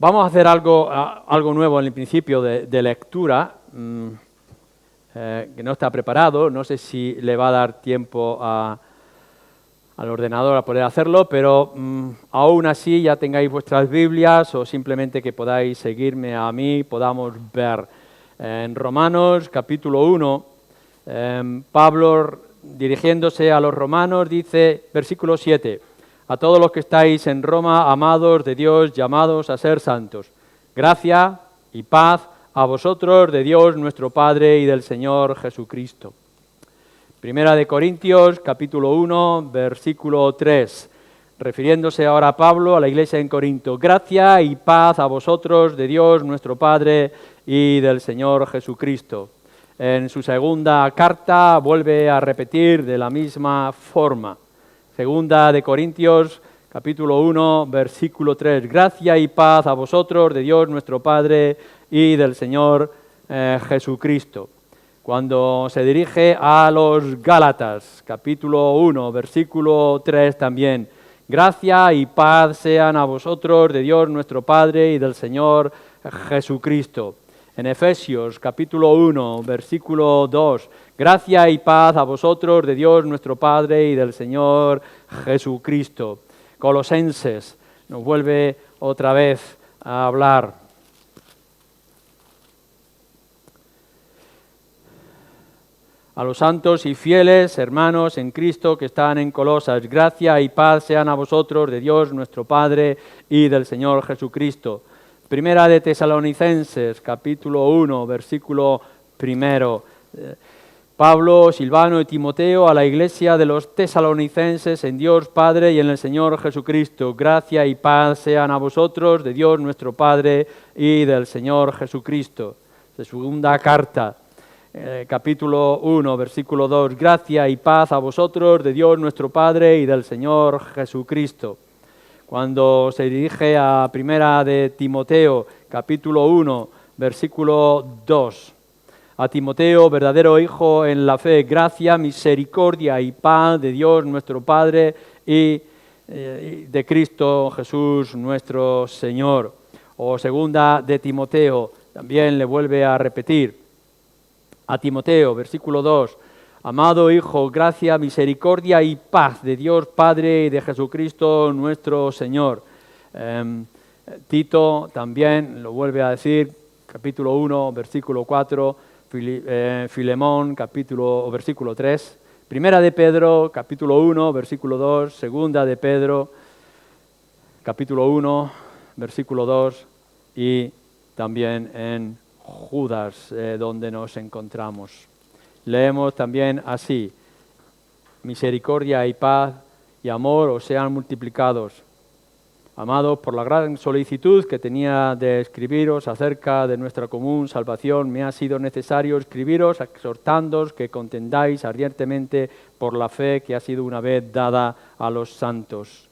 Vamos a hacer algo nuevo en el principio de lectura, que no está preparado. No sé si le va a dar tiempo al ordenador a poder hacerlo, pero aún así ya tengáis vuestras Biblias o simplemente que podáis seguirme a mí, podamos ver. En Romanos capítulo 1, Pablo, dirigiéndose a los romanos, dice, versículo 7, a todos los que estáis en Roma, amados de Dios, llamados a ser santos, gracia y paz a vosotros de Dios nuestro Padre y del Señor Jesucristo. Primera de Corintios, capítulo 1, versículo 3, refiriéndose ahora a Pablo, a la iglesia en Corinto, gracia y paz a vosotros de Dios nuestro Padre y del Señor Jesucristo. En su segunda carta vuelve a repetir de la misma forma. Segunda de Corintios, capítulo 1, versículo 3. Gracia y paz a vosotros de Dios nuestro Padre y del Señor Jesucristo. Cuando se dirige a los Gálatas, capítulo 1, versículo 3 también. Gracia y paz sean a vosotros de Dios nuestro Padre y del Señor Jesucristo. En Efesios capítulo 1, versículo 2, gracia y paz a vosotros de Dios nuestro Padre y del Señor Jesucristo. Colosenses nos vuelve otra vez a hablar. A los santos y fieles hermanos en Cristo que están en Colosas, gracia y paz sean a vosotros de Dios nuestro Padre y del Señor Jesucristo. Primera de Tesalonicenses, capítulo 1, versículo 1. Pablo, Silvano y Timoteo a la iglesia de los tesalonicenses en Dios Padre y en el Señor Jesucristo. Gracia y paz sean a vosotros de Dios nuestro Padre y del Señor Jesucristo. De segunda carta, capítulo 1, versículo 2. Gracia y paz a vosotros de Dios nuestro Padre y del Señor Jesucristo. Cuando se dirige a Primera de Timoteo, capítulo 1, versículo 2. A Timoteo, verdadero hijo en la fe, gracia, misericordia y paz de Dios nuestro Padre y de Cristo Jesús nuestro Señor. O segunda de Timoteo, también le vuelve a repetir. A Timoteo, versículo 2. Amado Hijo, gracia, misericordia y paz de Dios Padre y de Jesucristo nuestro Señor. Tito también lo vuelve a decir, capítulo 1, versículo 4, Filemón, versículo 3, Primera de Pedro, capítulo 1, versículo 2, Segunda de Pedro, capítulo 1, versículo 2 y también en Judas, donde nos encontramos. Leemos también así, misericordia y paz y amor os sean multiplicados. Amados, por la gran solicitud que tenía de escribiros acerca de nuestra común salvación, me ha sido necesario escribiros exhortándoos que contendáis ardientemente por la fe que ha sido una vez dada a los santos.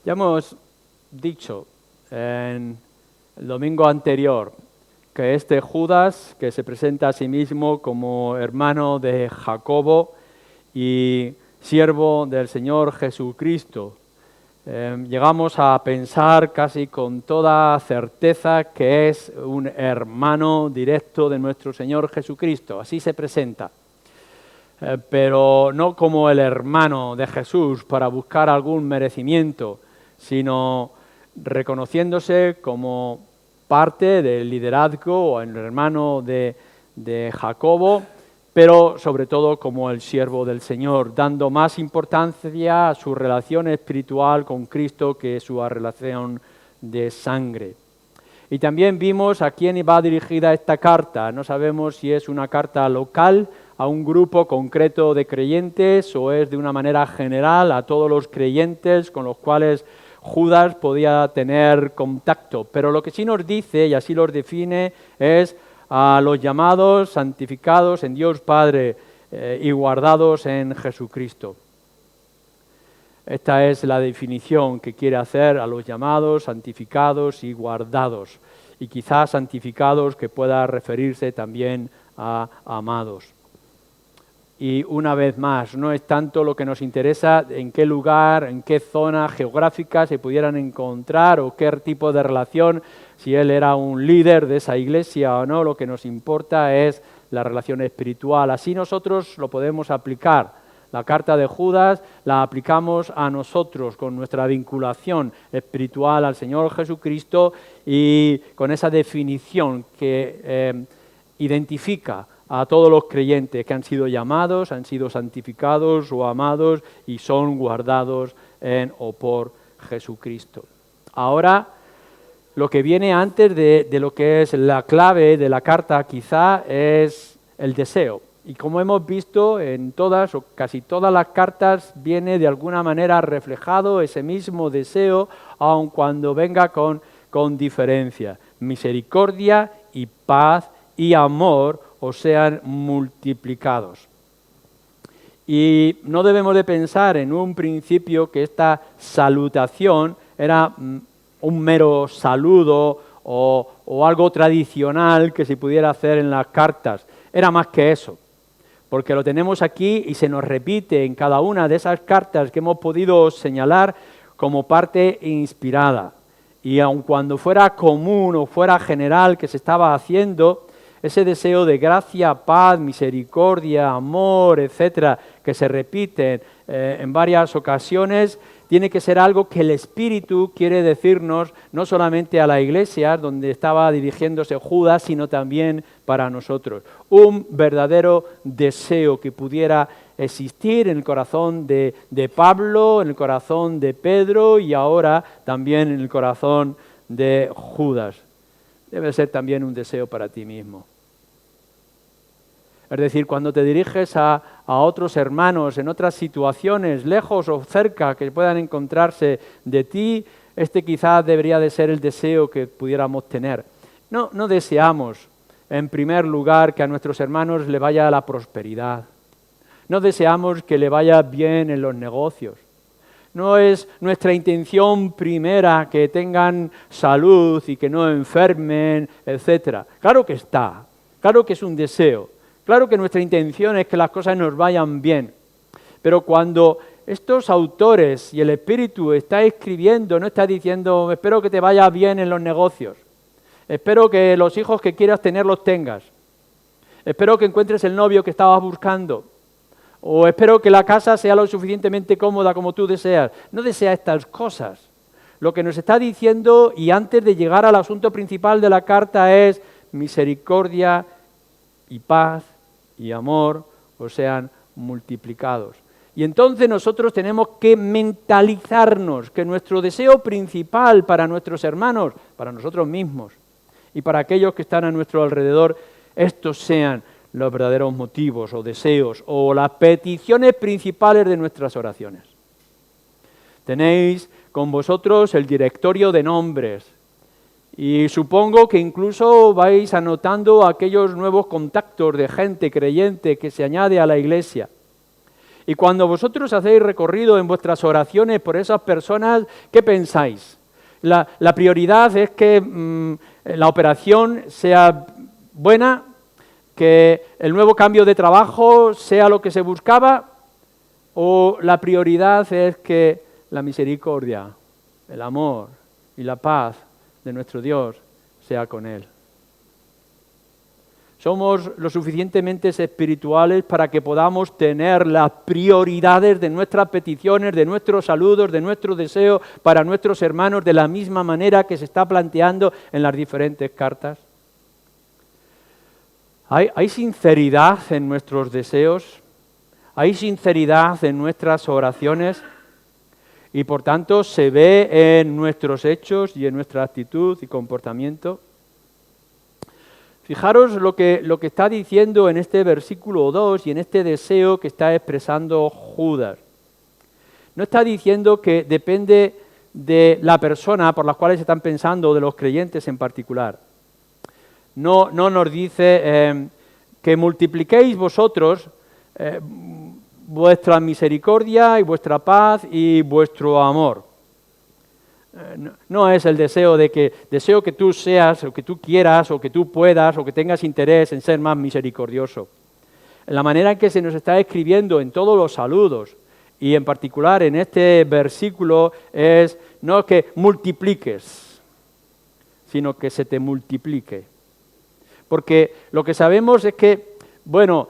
Ya hemos dicho en el domingo anterior que este Judas, que se presenta a sí mismo como hermano de Jacobo y siervo del Señor Jesucristo, llegamos a pensar casi con toda certeza que es un hermano directo de nuestro Señor Jesucristo, así se presenta, pero no como el hermano de Jesús para buscar algún merecimiento, sino reconociéndose como parte del liderazgo o el hermano de Jacobo, pero sobre todo como el siervo del Señor, dando más importancia a su relación espiritual con Cristo que su relación de sangre. Y también vimos a quién va dirigida esta carta. No sabemos si es una carta local a un grupo concreto de creyentes o es de una manera general a todos los creyentes con los cuales Judas podía tener contacto, pero lo que sí nos dice, y así los define, es a los llamados, santificados en Dios Padre y guardados en Jesucristo. Esta es la definición que quiere hacer a los llamados, santificados y guardados, y quizás santificados que pueda referirse también a amados. Y una vez más, no es tanto lo que nos interesa en qué lugar, en qué zona geográfica se pudieran encontrar o qué tipo de relación, si él era un líder de esa iglesia o no, lo que nos importa es la relación espiritual. Así nosotros lo podemos aplicar. La carta de Judas la aplicamos a nosotros con nuestra vinculación espiritual al Señor Jesucristo y con esa definición que identifica a todos los creyentes que han sido llamados, han sido santificados o amados y son guardados en o por Jesucristo. Ahora, lo que viene antes de lo que es la clave de la carta quizá es el deseo. Y como hemos visto en todas o casi todas las cartas viene de alguna manera reflejado ese mismo deseo, aun cuando venga con diferencia. Misericordia y paz y amor os sean multiplicados. Y no debemos de pensar en un principio que esta salutación era un mero saludo o algo tradicional que se pudiera hacer en las cartas. Era más que eso, porque lo tenemos aquí y se nos repite en cada una de esas cartas que hemos podido señalar como parte inspirada. Y aun cuando fuera común o fuera general que se estaba haciendo, ese deseo de gracia, paz, misericordia, amor, etcétera, que se repiten en varias ocasiones, tiene que ser algo que el Espíritu quiere decirnos no solamente a la iglesia donde estaba dirigiéndose Judas, sino también para nosotros. Un verdadero deseo que pudiera existir en el corazón de Pablo, en el corazón de Pedro y ahora también en el corazón de Judas. Debe ser también un deseo para ti mismo. Es decir, cuando te diriges a otros hermanos en otras situaciones, lejos o cerca, que puedan encontrarse de ti, este quizás debería de ser el deseo que pudiéramos tener. No deseamos, en primer lugar, que a nuestros hermanos le vaya la prosperidad. No deseamos que le vaya bien en los negocios. No es nuestra intención primera que tengan salud y que no enfermen, etc. Claro que está, claro que es un deseo. Claro que nuestra intención es que las cosas nos vayan bien, pero cuando estos autores y el Espíritu está escribiendo, no está diciendo, espero que te vaya bien en los negocios, espero que los hijos que quieras tener los tengas, espero que encuentres el novio que estabas buscando, o espero que la casa sea lo suficientemente cómoda como tú deseas. No desea estas cosas. Lo que nos está diciendo, y antes de llegar al asunto principal de la carta, es misericordia y paz y amor os sean multiplicados. Y entonces nosotros tenemos que mentalizarnos que nuestro deseo principal para nuestros hermanos, para nosotros mismos y para aquellos que están a nuestro alrededor, estos sean los verdaderos motivos o deseos o las peticiones principales de nuestras oraciones. Tenéis con vosotros el directorio de nombres. Y supongo que incluso vais anotando aquellos nuevos contactos de gente creyente que se añade a la iglesia. Y cuando vosotros hacéis recorrido en vuestras oraciones por esas personas, ¿qué pensáis? La prioridad es que la operación sea buena, que el nuevo cambio de trabajo sea lo que se buscaba, o la prioridad es que la misericordia, el amor y la paz de nuestro Dios sea con Él. Somos lo suficientemente espirituales para que podamos tener las prioridades de nuestras peticiones, de nuestros saludos, de nuestro deseo para nuestros hermanos de la misma manera que se está planteando en las diferentes cartas. ¿Hay sinceridad en nuestros deseos? ¿Hay sinceridad en nuestras oraciones? Y por tanto se ve en nuestros hechos y en nuestra actitud y comportamiento. Fijaros lo que está diciendo en este versículo 2 y en este deseo que está expresando Judas. No está diciendo que depende de la persona por la cual están pensando, de los creyentes en particular. No nos dice que multipliquéis vosotros vuestra misericordia y vuestra paz y vuestro amor. No es el deseo deseo que tú seas o que tú quieras o que tú puedas o que tengas interés en ser más misericordioso. en la manera en que se nos está escribiendo en todos los saludos, y en particular en este versículo, es no que multipliques, sino que se te multiplique. Porque lo que sabemos es que, bueno,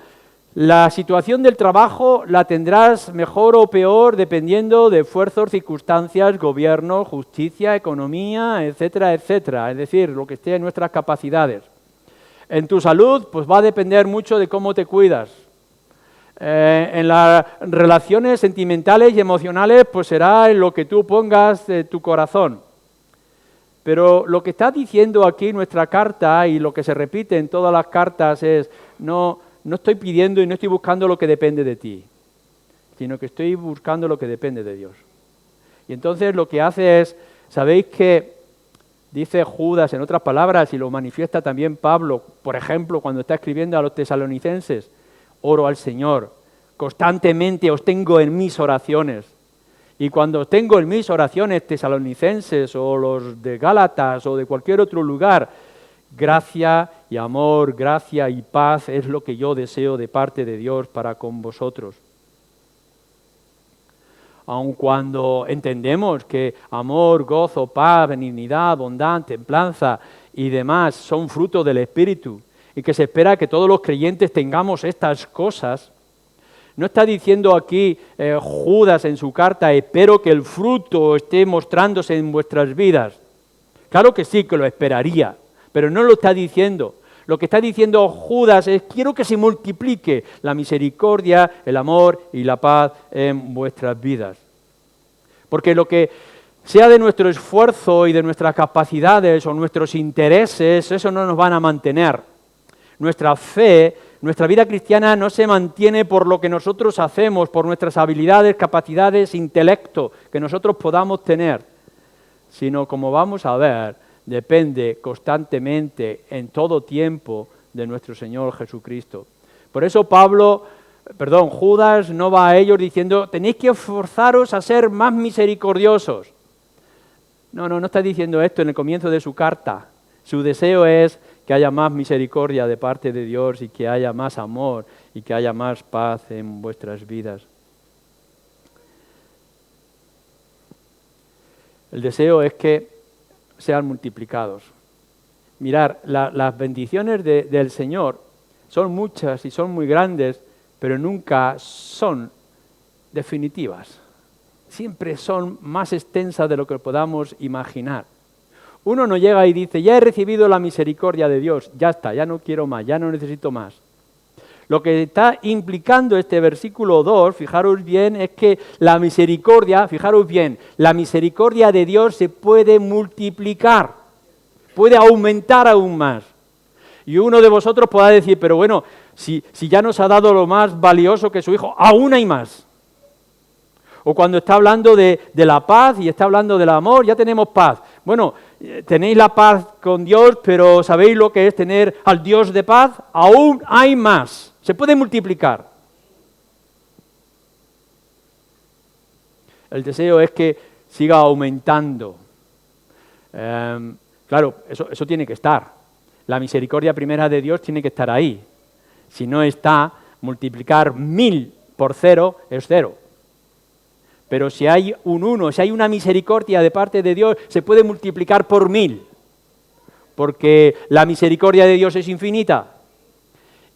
la situación del trabajo la tendrás mejor o peor dependiendo de esfuerzos, circunstancias, gobierno, justicia, economía, etcétera, etcétera. Es decir, lo que esté en nuestras capacidades. En tu salud, pues va a depender mucho de cómo te cuidas. En las relaciones sentimentales y emocionales, pues será en lo que tú pongas tu corazón. Pero lo que está diciendo aquí nuestra carta y lo que se repite en todas las cartas es no estoy pidiendo y no estoy buscando lo que depende de ti, sino que estoy buscando lo que depende de Dios. Y entonces lo que hace es, ¿sabéis que dice Judas en otras palabras y lo manifiesta también Pablo, por ejemplo, cuando está escribiendo a los tesalonicenses? Oro al Señor, constantemente os tengo en mis oraciones. Y cuando os tengo en mis oraciones tesalonicenses o los de Gálatas o de cualquier otro lugar, gracia y amor, gracia y paz es lo que yo deseo de parte de Dios para con vosotros. Aun cuando entendemos que amor, gozo, paz, benignidad, bondad, templanza y demás son fruto del Espíritu y que se espera que todos los creyentes tengamos estas cosas, no está diciendo aquí Judas en su carta, espero que el fruto esté mostrándose en vuestras vidas. Claro que sí, que lo esperaría, pero no lo está diciendo. Lo que está diciendo Judas es, quiero que se multiplique la misericordia, el amor y la paz en vuestras vidas. Porque lo que sea de nuestro esfuerzo y de nuestras capacidades o nuestros intereses, eso no nos van a mantener. Nuestra fe, nuestra vida cristiana no se mantiene por lo que nosotros hacemos, por nuestras habilidades, capacidades, intelecto que nosotros podamos tener, sino, como vamos a ver, depende constantemente, en todo tiempo, de nuestro Señor Jesucristo. Por eso Judas no va a ellos diciendo, tenéis que esforzaros a ser más misericordiosos. No está diciendo esto en el comienzo de su carta. Su deseo es que haya más misericordia de parte de Dios y que haya más amor y que haya más paz en vuestras vidas. El deseo es que sean multiplicados. Mirad, las bendiciones del Señor son muchas y son muy grandes, pero nunca son definitivas. Siempre son más extensas de lo que podamos imaginar. Uno no llega y dice, ya he recibido la misericordia de Dios, ya está, ya no quiero más, ya no necesito más. Lo que está implicando este versículo 2, fijaros bien, es que la misericordia, la misericordia de Dios se puede multiplicar, puede aumentar aún más. Y uno de vosotros podrá decir, pero bueno, si ya nos ha dado lo más valioso que su Hijo, aún hay más. O cuando está hablando de la paz y está hablando del amor, ya tenemos paz. Bueno, tenéis la paz con Dios, pero ¿sabéis lo que es tener al Dios de paz? Aún hay más. Se puede multiplicar. El deseo es que siga aumentando. Claro, eso tiene que estar. La misericordia primera de Dios tiene que estar ahí. Si no está, multiplicar 1000 por 0 es 0. Pero si hay un 1, si hay una misericordia de parte de Dios, se puede multiplicar por 1000. Porque la misericordia de Dios es infinita.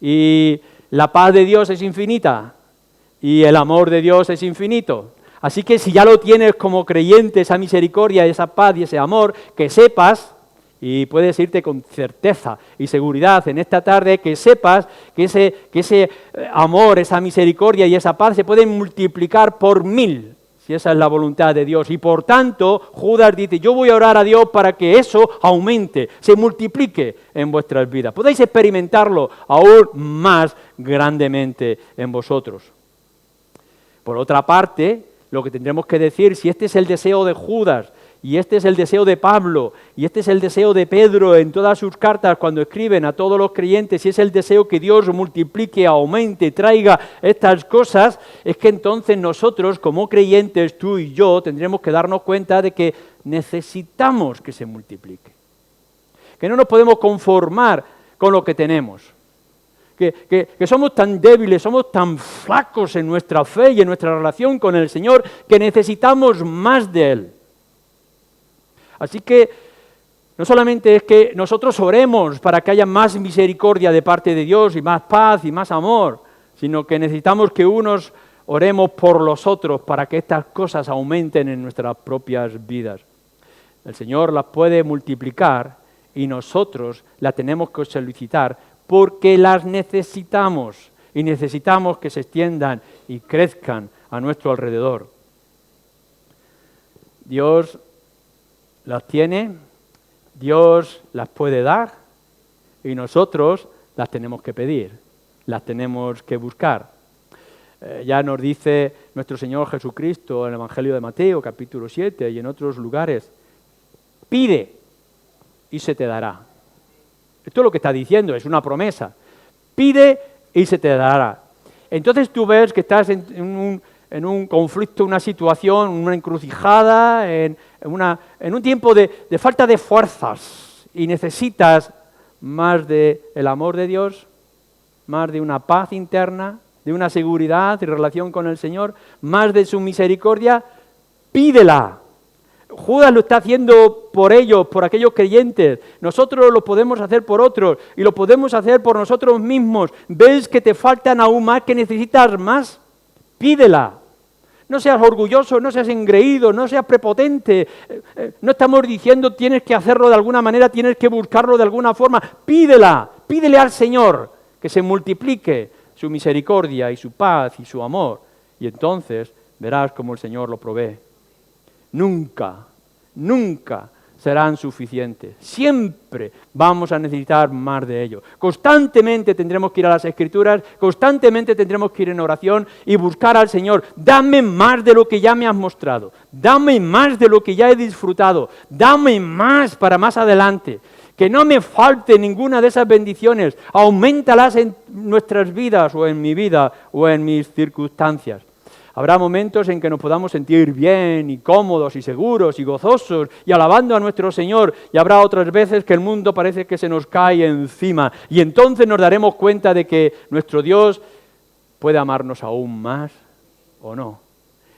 Y la paz de Dios es infinita. Y el amor de Dios es infinito. Así que si ya lo tienes como creyente, esa misericordia, esa paz y ese amor, que sepas, y puedes irte con certeza y seguridad en esta tarde, que sepas que ese amor, esa misericordia y esa paz se pueden multiplicar por 1000. Si esa es la voluntad de Dios. Y por tanto, Judas dice, yo voy a orar a Dios para que eso aumente, se multiplique en vuestras vidas. Podéis experimentarlo aún más grandemente en vosotros. Por otra parte, lo que tendremos que decir, si este es el deseo de Judas, y este es el deseo de Pablo, y este es el deseo de Pedro en todas sus cartas cuando escriben a todos los creyentes, y es el deseo que Dios multiplique, aumente, traiga estas cosas, es que entonces nosotros como creyentes, tú y yo, tendremos que darnos cuenta de que necesitamos que se multiplique. Que no nos podemos conformar con lo que tenemos. que somos tan débiles, somos tan flacos en nuestra fe y en nuestra relación con el Señor, que necesitamos más de Él. Así que no solamente es que nosotros oremos para que haya más misericordia de parte de Dios y más paz y más amor, sino que necesitamos que unos oremos por los otros para que estas cosas aumenten en nuestras propias vidas. El Señor las puede multiplicar y nosotros las tenemos que solicitar porque las necesitamos y necesitamos que se extiendan y crezcan a nuestro alrededor. Dios las tiene, Dios las puede dar y nosotros las tenemos que pedir, las tenemos que buscar. Ya nos dice nuestro Señor Jesucristo en el Evangelio de Mateo, capítulo 7 y en otros lugares, pide y se te dará. Esto es lo que está diciendo, es una promesa. Pide y se te dará. Entonces tú ves que estás en un conflicto, una situación, una encrucijada, en un tiempo de falta de fuerzas y necesitas más del amor de Dios, más de una paz interna, de una seguridad y relación con el Señor, más de su misericordia, pídela. Judas lo está haciendo por ellos, por aquellos creyentes. Nosotros lo podemos hacer por otros y lo podemos hacer por nosotros mismos. ¿Ves que te faltan aún más, que necesitas más? Pídela. No seas orgulloso, no seas engreído, no seas prepotente. No estamos diciendo tienes que hacerlo de alguna manera, tienes que buscarlo de alguna forma. Pídela, pídele al Señor que se multiplique su misericordia y su paz y su amor. Y entonces verás cómo el Señor lo provee. Nunca, nunca serán suficientes. Siempre vamos a necesitar más de ello. Constantemente tendremos que ir a las Escrituras, constantemente tendremos que ir en oración y buscar al Señor. Dame más de lo que ya me has mostrado. Dame más de lo que ya he disfrutado. Dame más para más adelante. Que no me falte ninguna de esas bendiciones. Aumentalas en nuestras vidas o en mi vida o en mis circunstancias. Habrá momentos en que nos podamos sentir bien y cómodos y seguros y gozosos y alabando a nuestro Señor, y habrá otras veces que el mundo parece que se nos cae encima y entonces nos daremos cuenta de que nuestro Dios puede amarnos aún más o no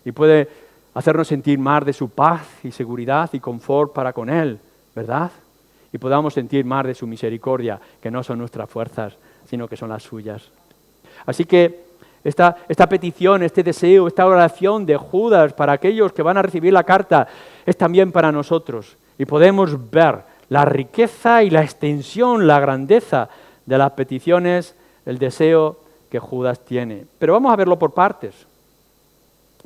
y puede hacernos sentir más de su paz y seguridad y confort para con Él, ¿verdad? Y podamos sentir más de su misericordia, que no son nuestras fuerzas, sino que son las suyas. Así que esta petición, este deseo, esta oración de Judas para aquellos que van a recibir la carta es también para nosotros. Y podemos ver la riqueza y la extensión, la grandeza de las peticiones, el deseo que Judas tiene. Pero vamos a verlo por partes.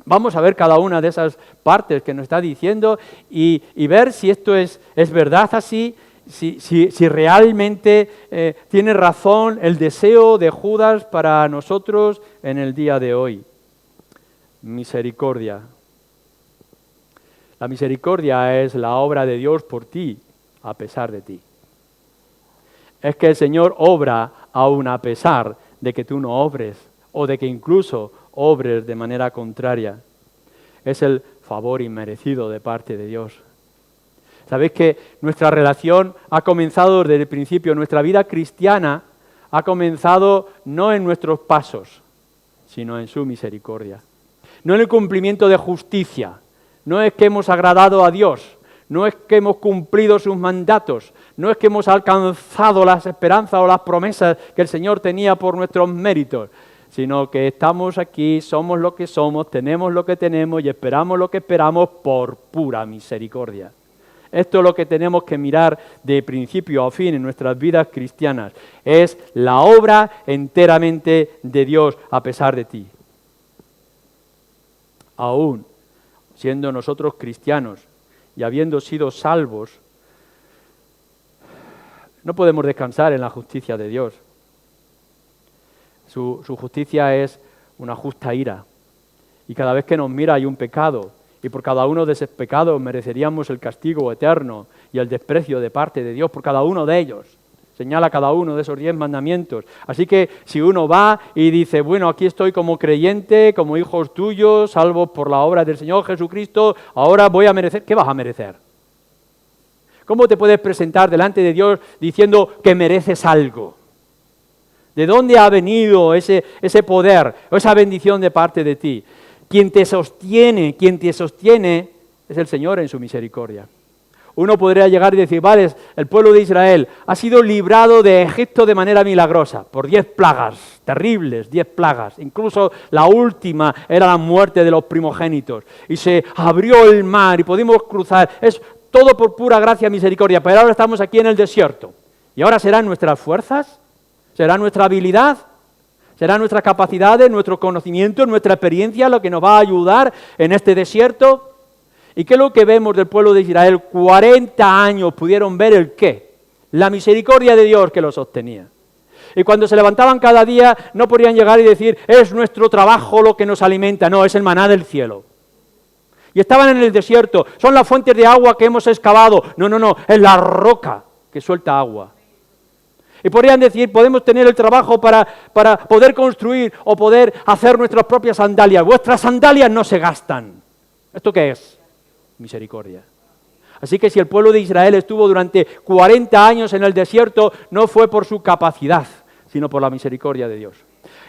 Vamos a ver cada una de esas partes que nos está diciendo y ver si esto es verdad así, si realmente tiene razón el deseo de Judas para nosotros en el día de hoy. Misericordia. La misericordia es la obra de Dios por ti, a pesar de ti. Es que el Señor obra aún a pesar de que tú no obres, o de que incluso obres de manera contraria. Es el favor inmerecido de parte de Dios. Sabéis que nuestra relación ha comenzado desde el principio, nuestra vida cristiana ha comenzado no en nuestros pasos, sino en su misericordia. No en el cumplimiento de justicia, no es que hemos agradado a Dios, no es que hemos cumplido sus mandatos, no es que hemos alcanzado las esperanzas o las promesas que el Señor tenía por nuestros méritos, sino que estamos aquí, somos lo que somos, tenemos lo que tenemos y esperamos lo que esperamos por pura misericordia. Esto es lo que tenemos que mirar de principio a fin en nuestras vidas cristianas. Es la obra enteramente de Dios a pesar de ti. Aún siendo nosotros cristianos y habiendo sido salvos, no podemos descansar en la justicia de Dios. Su justicia es una justa ira. Y cada vez que nos mira hay un pecado. Y por cada uno de esos pecados mereceríamos el castigo eterno y el desprecio de parte de Dios por cada uno de ellos. Señala cada uno de esos 10 mandamientos. Así que si uno va y dice, bueno, aquí estoy como creyente, como hijos tuyos, salvos por la obra del Señor Jesucristo, ahora voy a merecer. ¿Qué vas a merecer? ¿Cómo te puedes presentar delante de Dios diciendo que mereces algo? ¿De dónde ha venido ese poder o esa bendición de parte de ti? Quien te sostiene es el Señor en su misericordia. Uno podría llegar y decir, vale, el pueblo de Israel ha sido librado de Egipto de manera milagrosa, por 10 plagas, terribles 10 plagas. Incluso la última era la muerte de los primogénitos. Y se abrió el mar y pudimos cruzar. Es todo por pura gracia y misericordia. Pero ahora estamos aquí en el desierto. ¿Y ahora serán nuestras fuerzas? ¿Será nuestra habilidad? ¿Será nuestras capacidades, nuestro conocimiento, nuestra experiencia lo que nos va a ayudar en este desierto? ¿Y qué es lo que vemos del pueblo de Israel? 40 años pudieron ver el qué. La misericordia de Dios que los sostenía. Y cuando se levantaban cada día no podían llegar y decir, es nuestro trabajo lo que nos alimenta. No, es el maná del cielo. Y estaban en el desierto, son las fuentes de agua que hemos excavado. No, es la roca que suelta agua. Y podrían decir, podemos tener el trabajo para poder construir o poder hacer nuestras propias sandalias. Vuestras sandalias no se gastan. ¿Esto qué es? Misericordia. Así que si el pueblo de Israel estuvo durante 40 años en el desierto, no fue por su capacidad, sino por la misericordia de Dios.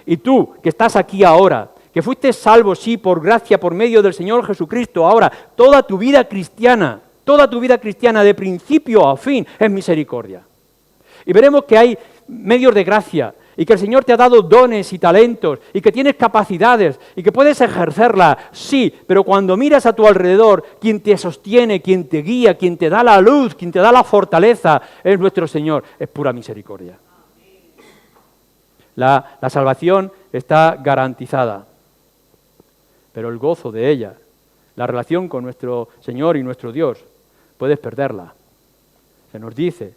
Y tú, que estás aquí ahora, que fuiste salvo, sí, por gracia, por medio del Señor Jesucristo, ahora, toda tu vida cristiana, de principio a fin, es misericordia. Y veremos que hay medios de gracia, y que el Señor te ha dado dones y talentos, y que tienes capacidades, y que puedes ejercerlas, sí, pero cuando miras a tu alrededor, quien te sostiene, quien te guía, quien te da la luz, quien te da la fortaleza, es nuestro Señor, es pura misericordia. La salvación está garantizada, pero el gozo de ella, la relación con nuestro Señor y nuestro Dios, puedes perderla. Se nos dice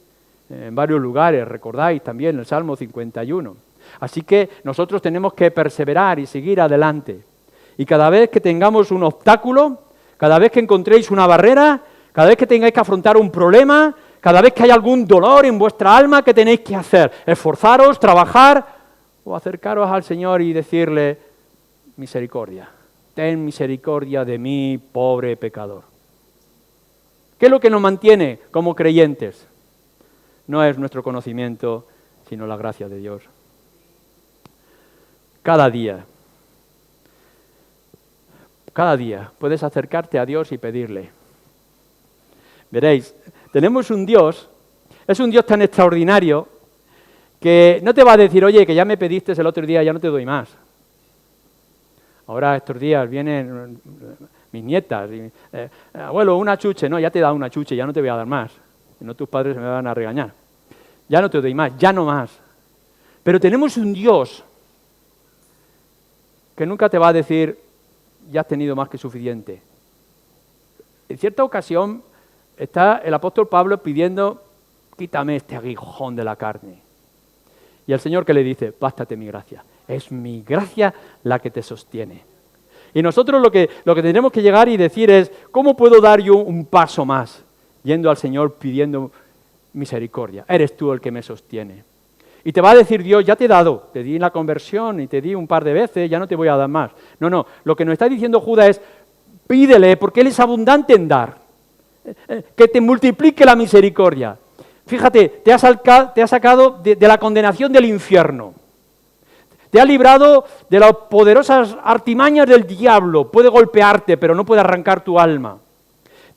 en varios lugares, recordáis también el Salmo 51. Así que nosotros tenemos que perseverar y seguir adelante. Y cada vez que tengamos un obstáculo, cada vez que encontréis una barrera, cada vez que tengáis que afrontar un problema, cada vez que hay algún dolor en vuestra alma, ¿qué tenéis que hacer? Esforzaros, trabajar o acercaros al Señor y decirle, misericordia, ten misericordia de mí, pobre pecador. ¿Qué es lo que nos mantiene como creyentes? No es nuestro conocimiento, sino la gracia de Dios. Cada día puedes acercarte a Dios y pedirle. Veréis, tenemos un Dios, es un Dios tan extraordinario que no te va a decir, oye, que ya me pediste el otro día, ya no te doy más. Ahora estos días vienen mis nietas, y, abuelo, una chuche, no, ya te he dado una chuche, ya no te voy a dar más. Si no, tus padres me van a regañar. Ya no te doy más, ya no más. Pero tenemos un Dios que nunca te va a decir, ya has tenido más que suficiente. En cierta ocasión está el apóstol Pablo pidiendo, quítame este aguijón de la carne. Y el Señor que le dice, bástate mi gracia. Es mi gracia la que te sostiene. Y nosotros lo que tenemos que llegar y decir es, ¿cómo puedo dar yo un paso más? Yendo al Señor pidiendo misericordia. Eres tú el que me sostiene. Y te va a decir Dios, ya te he dado, te di la conversión y te di un par de veces, ya no te voy a dar más. No, lo que nos está diciendo Judas es, pídele, porque Él es abundante en dar. Que te multiplique la misericordia. Fíjate, te ha sacado de la condenación del infierno. Te ha librado de las poderosas artimañas del diablo. Puede golpearte, pero no puede arrancar tu alma.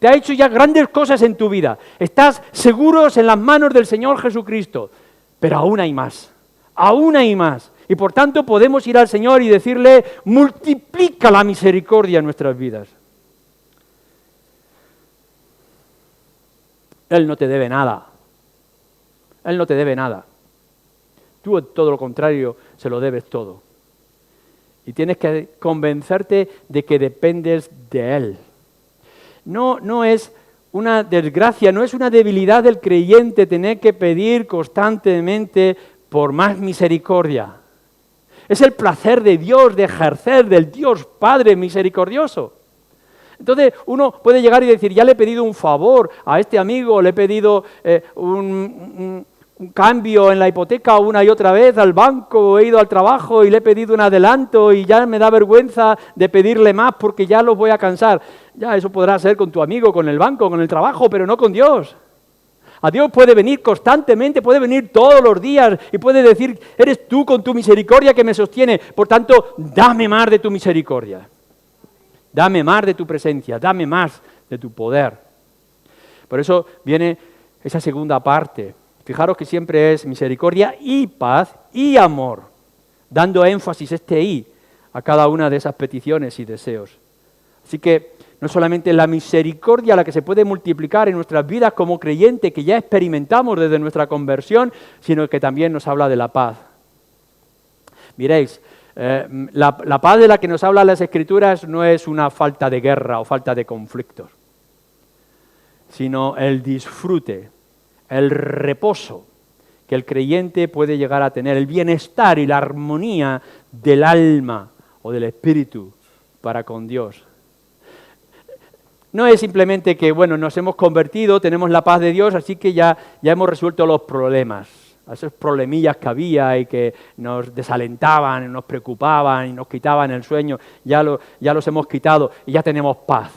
Te ha hecho ya grandes cosas en tu vida. Estás seguros en las manos del Señor Jesucristo. Pero aún hay más. Aún hay más. Y por tanto podemos ir al Señor y decirle, multiplica la misericordia en nuestras vidas. Él no te debe nada. Él no te debe nada. Tú, todo lo contrario, se lo debes todo. Y tienes que convencerte de que dependes de Él. No es una desgracia, no es una debilidad del creyente tener que pedir constantemente por más misericordia. Es el placer de Dios, de ejercer del Dios Padre misericordioso. Entonces uno puede llegar y decir, ya le he pedido un favor a este amigo, le he pedido un cambio en la hipoteca una y otra vez al banco, he ido al trabajo y le he pedido un adelanto y ya me da vergüenza de pedirle más porque ya los voy a cansar. Ya eso podrá ser con tu amigo, con el banco, con el trabajo, pero no con Dios. A Dios puede venir constantemente, puede venir todos los días y puede decir, eres tú con tu misericordia que me sostiene, por tanto, dame más de tu misericordia. Dame más de tu presencia, dame más de tu poder. Por eso viene esa segunda parte. Fijaros que siempre es misericordia y paz y amor, dando énfasis este y a cada una de esas peticiones y deseos. Así que no solamente la misericordia la que se puede multiplicar en nuestras vidas como creyentes que ya experimentamos desde nuestra conversión, sino que también nos habla de la paz. Miréis, la paz de la que nos hablan las Escrituras no es una falta de guerra o falta de conflictos, sino el disfrute, el reposo que el creyente puede llegar a tener, el bienestar y la armonía del alma o del espíritu para con Dios. No es simplemente que, bueno, nos hemos convertido, tenemos la paz de Dios, así que ya hemos resuelto los problemas. Esos problemillas que había y que nos desalentaban, nos preocupaban y nos quitaban el sueño, ya los hemos quitado y ya tenemos paz.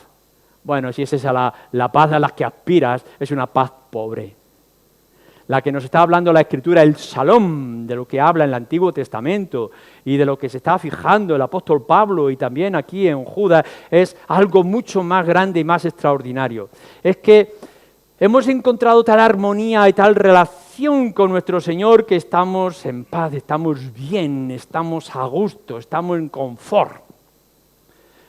Bueno, si es esa la paz a la que aspiras, es una paz pobre. La que nos está hablando la Escritura, el Shalom, de lo que habla en el Antiguo Testamento y de lo que se está fijando el apóstol Pablo y también aquí en Judas, es algo mucho más grande y más extraordinario. Es que hemos encontrado tal armonía y tal relación con nuestro Señor que estamos en paz, estamos bien, estamos a gusto, estamos en confort.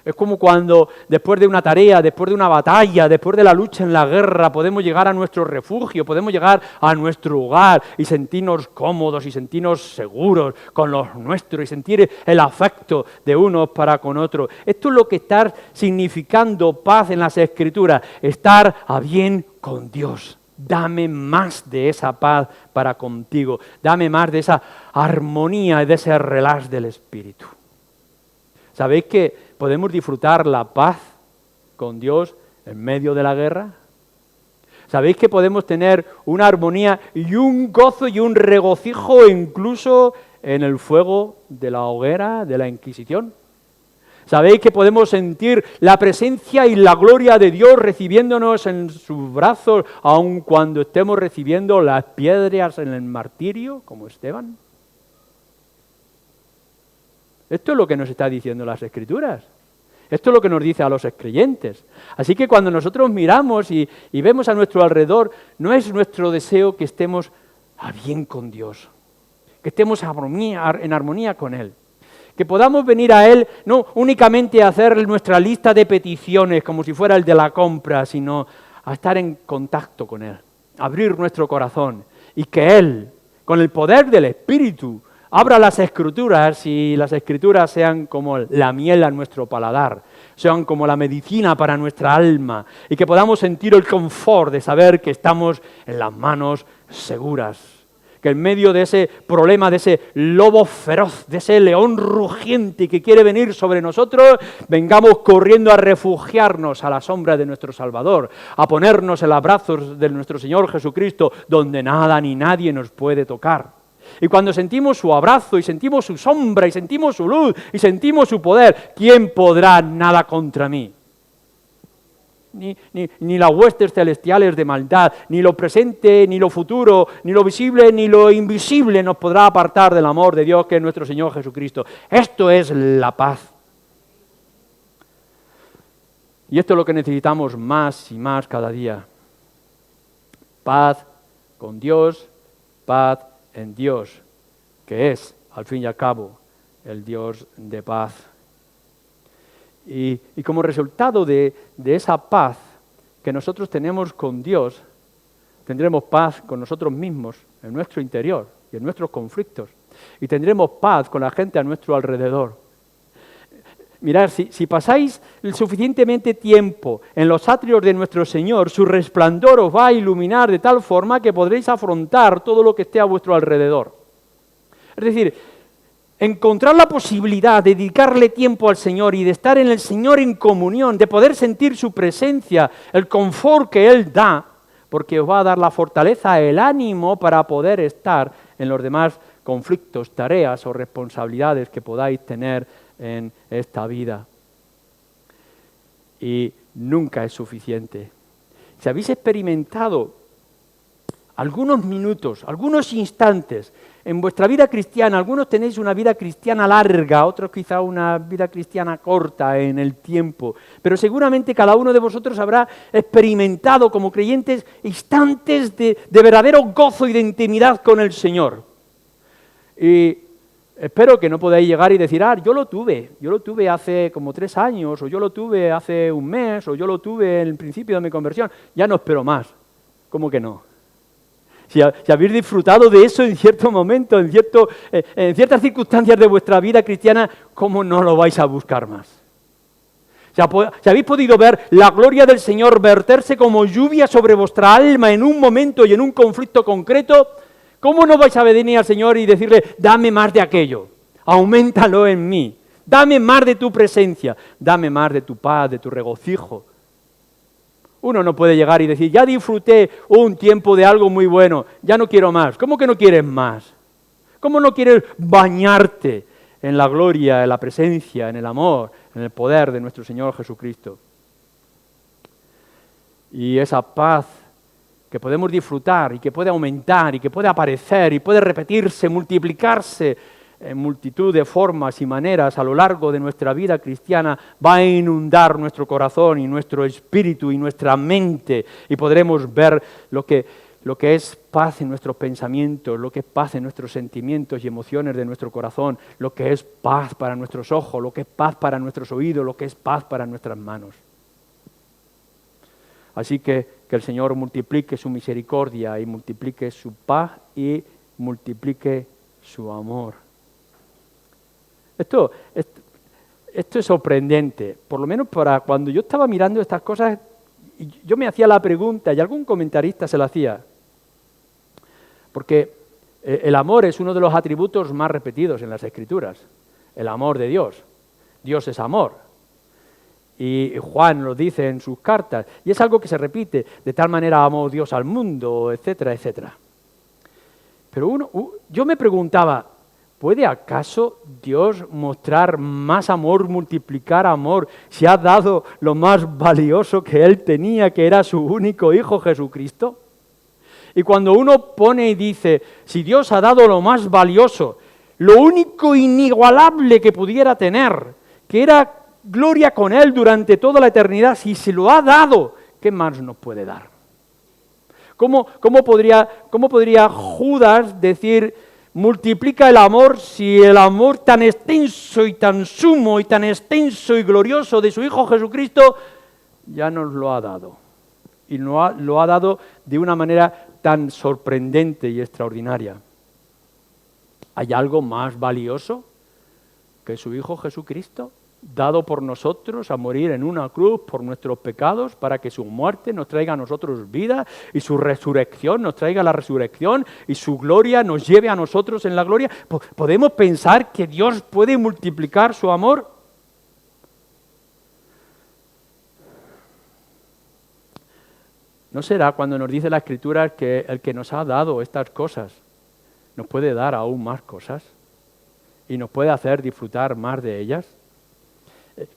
Es como cuando después de una tarea, después de una batalla, después de la lucha en la guerra, podemos llegar a nuestro refugio, podemos llegar a nuestro hogar y sentirnos cómodos y sentirnos seguros con los nuestros y sentir el afecto de unos para con otros. Esto es lo que está significando paz en las Escrituras, estar a bien con Dios. Dame más de esa paz para contigo, dame más de esa armonía y de ese relax del Espíritu. ¿Sabéis que podemos disfrutar la paz con Dios en medio de la guerra? ¿Sabéis que podemos tener una armonía y un gozo y un regocijo incluso en el fuego de la hoguera de la Inquisición? ¿Sabéis que podemos sentir la presencia y la gloria de Dios recibiéndonos en sus brazos, aun cuando estemos recibiendo las piedras en el martirio, como Esteban? Esto es lo que nos está diciendo las Escrituras. Esto es lo que nos dice a los creyentes. Así que cuando nosotros miramos y vemos a nuestro alrededor, no es nuestro deseo que estemos a bien con Dios, que estemos en armonía con Él, que podamos venir a Él no únicamente a hacer nuestra lista de peticiones como si fuera el de la compra, sino a estar en contacto con Él, abrir nuestro corazón y que Él, con el poder del Espíritu, abra las Escrituras y las Escrituras sean como la miel a nuestro paladar, sean como la medicina para nuestra alma y que podamos sentir el confort de saber que estamos en las manos seguras. Que en medio de ese problema, de ese lobo feroz, de ese león rugiente que quiere venir sobre nosotros, vengamos corriendo a refugiarnos a la sombra de nuestro Salvador, a ponernos en los brazos de nuestro Señor Jesucristo, donde nada ni nadie nos puede tocar. Y cuando sentimos su abrazo y sentimos su sombra y sentimos su luz y sentimos su poder, ¿quién podrá nada contra mí? Ni las huestes celestiales de maldad, ni lo presente, ni lo futuro, ni lo visible, ni lo invisible nos podrá apartar del amor de Dios que es nuestro Señor Jesucristo. Esto es la paz. Y esto es lo que necesitamos más y más cada día. Paz con Dios, paz en Dios, que es, al fin y al cabo, el Dios de paz. Y como resultado de esa paz que nosotros tenemos con Dios, tendremos paz con nosotros mismos, en nuestro interior y en nuestros conflictos. Y tendremos paz con la gente a nuestro alrededor. Mirad, si pasáis suficientemente tiempo en los atrios de nuestro Señor, su resplandor os va a iluminar de tal forma que podréis afrontar todo lo que esté a vuestro alrededor. Es decir, encontrar la posibilidad de dedicarle tiempo al Señor y de estar en el Señor en comunión, de poder sentir su presencia, el confort que Él da, porque os va a dar la fortaleza, el ánimo para poder estar en los demás conflictos, tareas o responsabilidades que podáis tener en esta vida. Y nunca es suficiente. Si habéis experimentado algunos minutos, algunos instantes en vuestra vida cristiana. Algunos tenéis una vida cristiana larga, otros quizá una vida cristiana corta en el tiempo, pero seguramente cada uno de vosotros habrá experimentado como creyentes instantes de verdadero gozo y de intimidad con el Señor. Y espero que no podáis llegar y decir, yo lo tuve hace como 3 años, o yo lo tuve hace un mes, o yo lo tuve en el principio de mi conversión, ya no espero más. ¿Cómo que no? Si habéis disfrutado de eso en cierto momento, en ciertas circunstancias de vuestra vida cristiana, ¿cómo no lo vais a buscar más? Si habéis podido ver la gloria del Señor verterse como lluvia sobre vuestra alma en un momento y en un conflicto concreto, ¿cómo no vais a venir al Señor y decirle, dame más de aquello, auméntalo en mí, dame más de tu presencia, dame más de tu paz, de tu regocijo? Uno no puede llegar y decir, ya disfruté un tiempo de algo muy bueno, ya no quiero más. ¿Cómo que no quieres más? ¿Cómo no quieres bañarte en la gloria, en la presencia, en el amor, en el poder de nuestro Señor Jesucristo? Y esa paz que podemos disfrutar y que puede aumentar y que puede aparecer y puede repetirse, multiplicarse en multitud de formas y maneras a lo largo de nuestra vida cristiana, va a inundar nuestro corazón y nuestro espíritu y nuestra mente, y podremos ver lo que es paz en nuestros pensamientos, lo que es paz en nuestros sentimientos y emociones de nuestro corazón, lo que es paz para nuestros ojos, lo que es paz para nuestros oídos, lo que es paz para nuestras manos. Así que el Señor multiplique su misericordia y multiplique su paz y multiplique su amor. Esto es sorprendente, por lo menos para cuando yo estaba mirando estas cosas, yo me hacía la pregunta, y algún comentarista se la hacía, porque el amor es uno de los atributos más repetidos en las Escrituras, el amor de Dios. Dios es amor, y Juan lo dice en sus cartas, y es algo que se repite, de tal manera amó Dios al mundo, etcétera, etcétera. Pero yo me preguntaba, ¿puede acaso Dios mostrar más amor, multiplicar amor, si ha dado lo más valioso que Él tenía, que era su único Hijo Jesucristo? Y cuando uno pone y dice, si Dios ha dado lo más valioso, lo único inigualable que pudiera tener, que era gloria con Él durante toda la eternidad, si se lo ha dado, ¿qué más nos puede dar? ¿Cómo podría Judas decir, multiplica el amor, si el amor tan extenso y tan sumo y tan extenso y glorioso de su Hijo Jesucristo ya nos lo ha dado? Y lo ha dado de una manera tan sorprendente y extraordinaria. ¿Hay algo más valioso que su Hijo Jesucristo, dado por nosotros a morir en una cruz por nuestros pecados, para que su muerte nos traiga a nosotros vida y su resurrección nos traiga la resurrección y su gloria nos lleve a nosotros en la gloria? ¿Podemos pensar que Dios puede multiplicar su amor? ¿No será cuando nos dice la Escritura que el que nos ha dado estas cosas nos puede dar aún más cosas y nos puede hacer disfrutar más de ellas?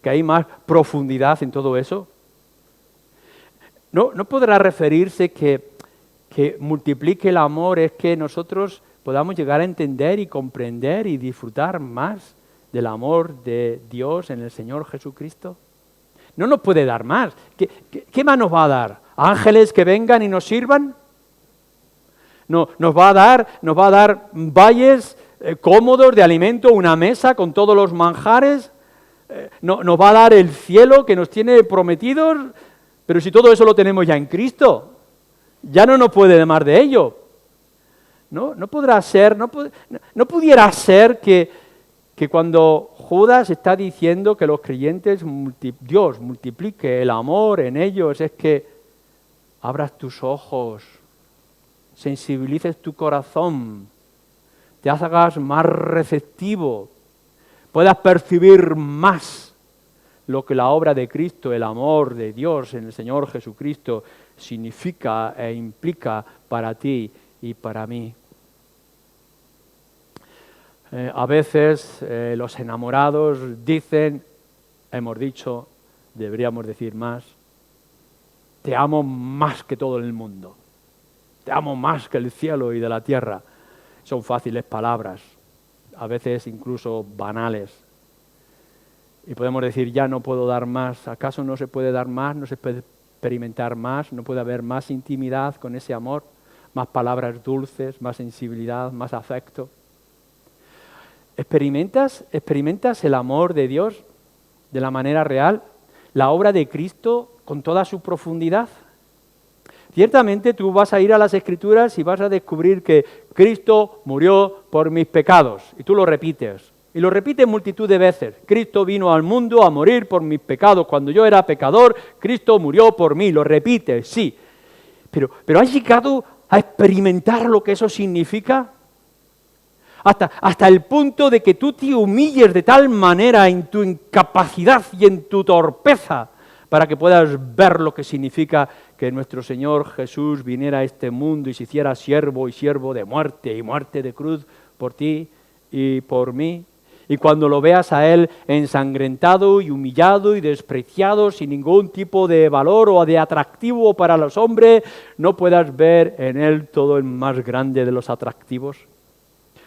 ¿Que hay más profundidad en todo eso? ¿No podrá referirse que multiplique el amor es que nosotros podamos llegar a entender y comprender y disfrutar más del amor de Dios en el Señor Jesucristo? No nos puede dar más. ¿Qué más nos va a dar? ¿Ángeles que vengan y nos sirvan? No, nos va a dar valles cómodos de alimento, una mesa con todos los manjares. Nos va a dar el cielo que nos tiene prometidos, pero si todo eso lo tenemos ya en Cristo, ya no nos puede dar más de ello. No podrá ser, no pudiera ser que cuando Judas está diciendo que los creyentes, Dios multiplique el amor en ellos, es que abras tus ojos, sensibilices tu corazón, te hagas más receptivo, puedas percibir más lo que la obra de Cristo, el amor de Dios en el Señor Jesucristo significa e implica para ti y para mí. A veces los enamorados dicen, hemos dicho, deberíamos decir más, te amo más que todo el mundo. te amo más que el cielo y de la tierra. Son fáciles palabras, a veces incluso banales. Y podemos decir, ya no puedo dar más. ¿Acaso no se puede dar más? ¿No se puede experimentar más? ¿No puede haber más intimidad con ese amor? Más palabras dulces, más sensibilidad, más afecto. ¿Experimentas el amor de Dios de la manera real? ¿La obra de Cristo con toda su profundidad? Ciertamente tú vas a ir a las Escrituras y vas a descubrir que Cristo murió por mis pecados. Y tú lo repites. Y lo repites multitud de veces. Cristo vino al mundo a morir por mis pecados. Cuando yo era pecador, Cristo murió por mí. Lo repites, sí. Pero ¿has llegado a experimentar lo que eso significa? Hasta el punto de que tú te humilles de tal manera en tu incapacidad y en tu torpeza para que puedas ver lo que significa que nuestro Señor Jesús viniera a este mundo y se hiciera siervo y siervo de muerte y muerte de cruz por ti y por mí. Y cuando lo veas a Él ensangrentado y humillado y despreciado, sin ningún tipo de valor o de atractivo para los hombres, no puedas ver en Él todo el más grande de los atractivos.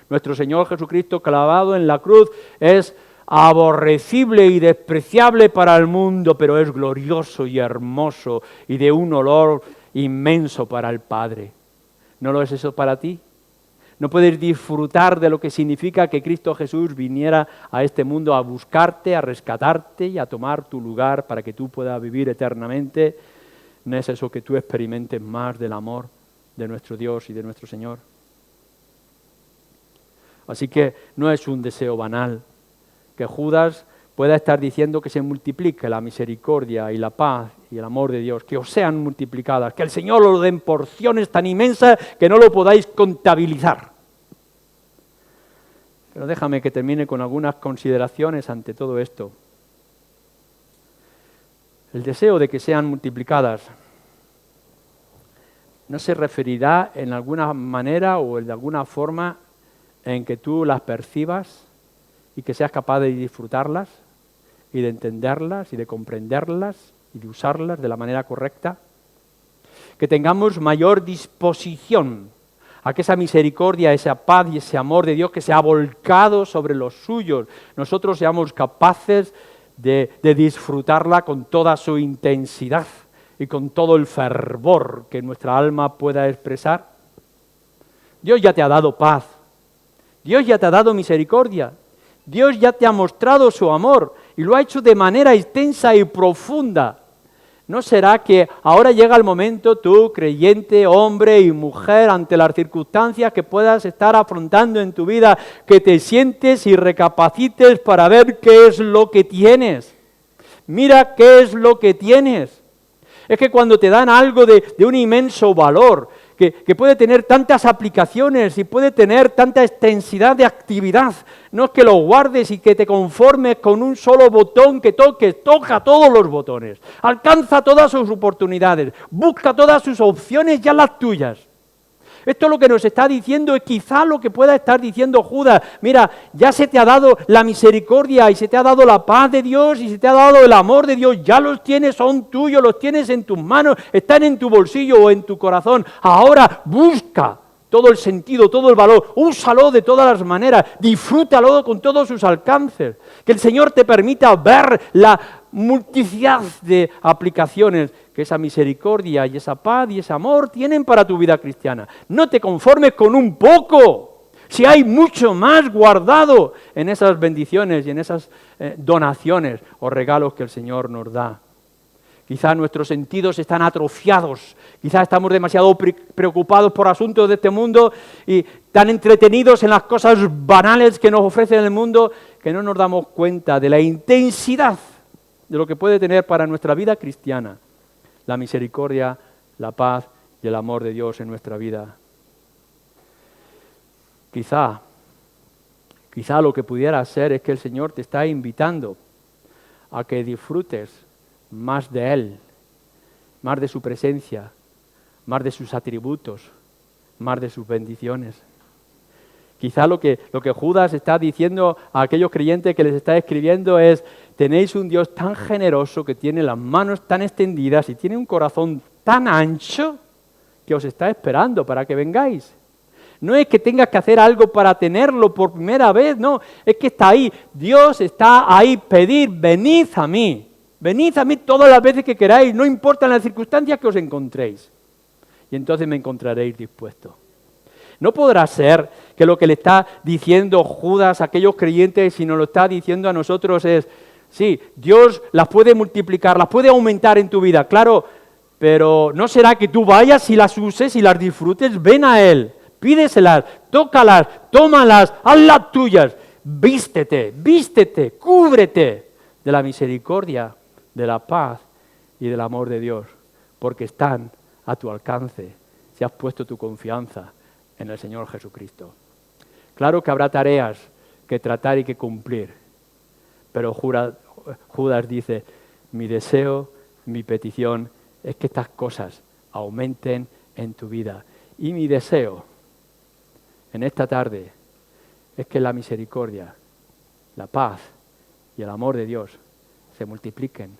Nuestro Señor Jesucristo clavado en la cruz es aborrecible y despreciable para el mundo, pero es glorioso y hermoso y de un olor inmenso para el Padre. ¿No lo es eso para ti? ¿No puedes disfrutar de lo que significa que Cristo Jesús viniera a este mundo a buscarte, a rescatarte y a tomar tu lugar para que tú puedas vivir eternamente? ¿No es eso que tú experimentes más del amor de nuestro Dios y de nuestro Señor? Así que no es un deseo banal que Judas pueda estar diciendo que se multiplique la misericordia y la paz y el amor de Dios, que os sean multiplicadas, que el Señor os dé en porciones tan inmensas que no lo podáis contabilizar. Pero déjame que termine con algunas consideraciones ante todo esto. El deseo de que sean multiplicadas no se referirá en alguna manera o de alguna forma en que tú las percibas y que seas capaz de disfrutarlas y de entenderlas y de comprenderlas y de usarlas de la manera correcta. Que tengamos mayor disposición a que esa misericordia, esa paz y ese amor de Dios que se ha volcado sobre los suyos, nosotros seamos capaces de disfrutarla con toda su intensidad y con todo el fervor que nuestra alma pueda expresar. Dios ya te ha dado paz. Dios ya te ha dado misericordia, Dios ya te ha mostrado su amor y lo ha hecho de manera extensa y profunda. ¿No será que ahora llega el momento tú, creyente, hombre y mujer, ante las circunstancias que puedas estar afrontando en tu vida, que te sientes y recapacites para ver qué es lo que tienes? Mira qué es lo que tienes. Es que cuando te dan algo de un inmenso valor, que puede tener tantas aplicaciones y puede tener tanta extensidad de actividad, no es que lo guardes y que te conformes con un solo botón que toques, toca todos los botones, alcanza todas sus oportunidades, busca todas sus opciones, ya las tuyas. Esto lo que nos está diciendo es quizá lo que pueda estar diciendo Judas. Mira, ya se te ha dado la misericordia y se te ha dado la paz de Dios y se te ha dado el amor de Dios. Ya los tienes, son tuyos, los tienes en tus manos, están en tu bolsillo o en tu corazón. Ahora busca todo el sentido, todo el valor, úsalo de todas las maneras, disfrútalo con todos sus alcances. Que el Señor te permita ver la multiplicidad de aplicaciones que esa misericordia y esa paz y ese amor tienen para tu vida cristiana. No te conformes con un poco, si hay mucho más guardado en esas bendiciones y en esas donaciones o regalos que el Señor nos da. Quizá nuestros sentidos están atrofiados, quizá estamos demasiado preocupados por asuntos de este mundo y tan entretenidos en las cosas banales que nos ofrece el mundo que no nos damos cuenta de la intensidad de lo que puede tener para nuestra vida cristiana la misericordia, la paz y el amor de Dios en nuestra vida. Quizá lo que pudiera ser es que el Señor te está invitando a que disfrutes más de Él, más de su presencia, más de sus atributos, más de sus bendiciones. Quizá lo que Judas está diciendo a aquellos creyentes que les está escribiendo es: tenéis un Dios tan generoso que tiene las manos tan extendidas y tiene un corazón tan ancho que os está esperando para que vengáis. No es que tengas que hacer algo para tenerlo por primera vez, no, es que está ahí, Dios está ahí, pedir, venid a mí todas las veces que queráis, no importan las circunstancias que os encontréis. Y entonces me encontraréis dispuestos. No podrá ser que lo que le está diciendo Judas a aquellos creyentes, si nos lo está diciendo a nosotros es, sí, Dios las puede multiplicar, las puede aumentar en tu vida, claro, pero ¿no será que tú vayas y las uses y las disfrutes? Ven a Él, pídeselas, tócalas, tómalas, hazlas tuyas, vístete, cúbrete de la misericordia, de la paz y del amor de Dios, porque están a tu alcance si has puesto tu confianza en el Señor Jesucristo. Claro que habrá tareas que tratar y que cumplir, pero Judas dice, mi deseo, mi petición es que estas cosas aumenten en tu vida. Y mi deseo en esta tarde es que la misericordia, la paz y el amor de Dios se multipliquen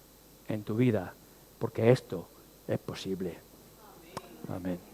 en tu vida, porque esto es posible. Amén.